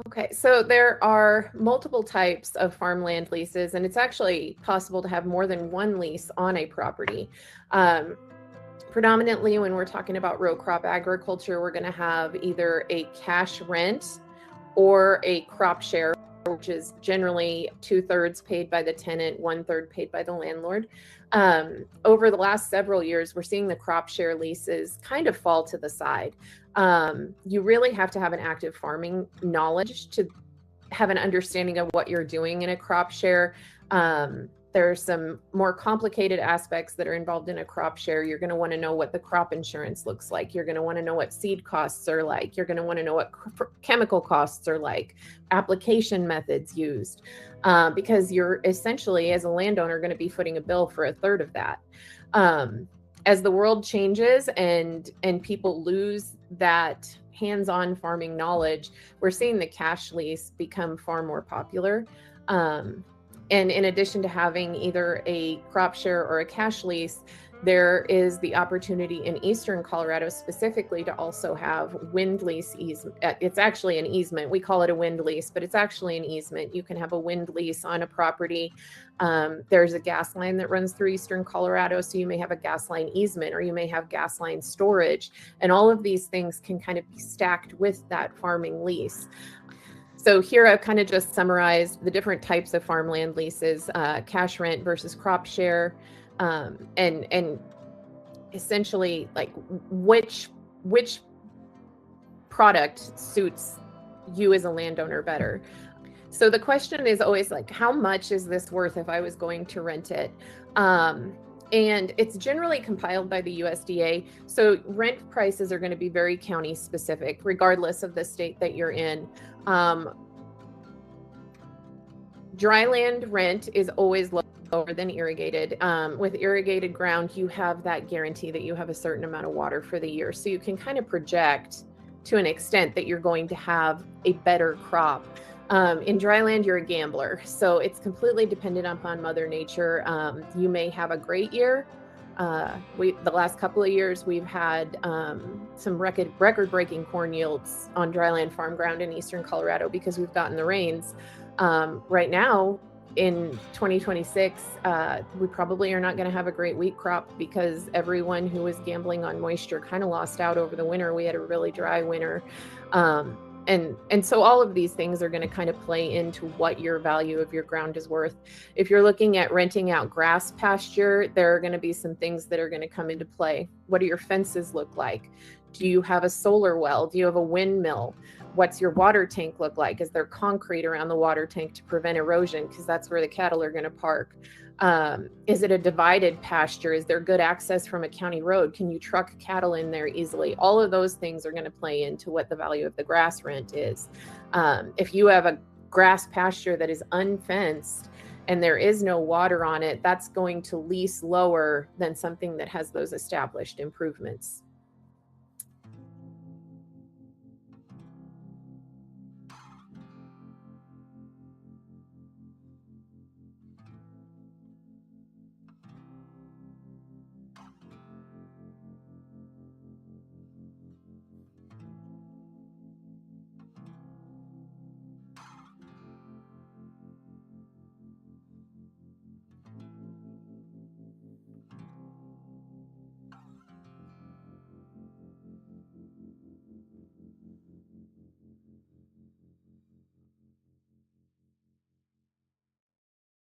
Okay, so there are multiple types of farmland leases, and it's actually possible to have more than one lease on a property. Um, Predominantly, when we're talking about row crop agriculture, we're going to have either a cash rent or a crop share, which is generally 2/3 paid by the tenant, 1/3 paid by the landlord. Over the last several years, we're seeing the crop share leases kind of fall to the side. You really have to have an active farming knowledge to have an understanding of what you're doing in a crop share. There are some more complicated aspects that are involved in a crop share. You're going to want to know what the crop insurance looks like. You're going to want to know what seed costs are like. You're going to want to know what chemical costs are like, application methods used, because you're essentially, as a landowner, going to be footing a bill for 1/3 of that. As the world changes and people lose that hands-on farming knowledge, we're seeing the cash lease become far more popular. And in addition to having either a crop share or a cash lease, there is the opportunity in Eastern Colorado specifically to also have wind lease easement. It's actually an easement. We call it a wind lease, but it's actually an easement. You can have a wind lease on a property. There's a gas line that runs through Eastern Colorado, so you may have a gas line easement, or you may have gas line storage. And all of these things can kind of be stacked with that farming lease. So here I've kind of just summarized the different types of farmland leases, cash rent versus crop share, and essentially like which product suits you as a landowner better. So the question is always like, how much is this worth if I was going to rent it? And it's generally compiled by the USDA. So rent prices are going to be very county specific, regardless of the state that you're in. Dryland rent is always lower than irrigated. With irrigated ground, you have that guarantee that you have a certain amount of water for the year. So you can kind of project to an extent that you're going to have a better crop. In dryland, you're a gambler. So it's completely dependent upon Mother Nature. You may have a great year. The last couple of years, we've had some record-breaking corn yields on dryland farm ground in Eastern Colorado because we've gotten the rains. Right now, in 2026, we probably are not going to have a great wheat crop because everyone who was gambling on moisture kind of lost out over the winter. We had a really dry winter. And so all of these things are going to kind of play into what your value of your ground is worth. If you're looking at renting out grass pasture, there are going to be some things that are going to come into play. What do your fences look like? Do you have a solar well? Do you have a windmill? What's your water tank look like? Is there concrete around the water tank to prevent erosion? Because that's where the cattle are going to park. Is it a divided pasture? Is there good access from a county road? Can you truck cattle in there easily? All of those things are going to play into what the value of the grass rent is. If you have a grass pasture that is unfenced and there is no water on it, that's going to lease lower than something that has those established improvements.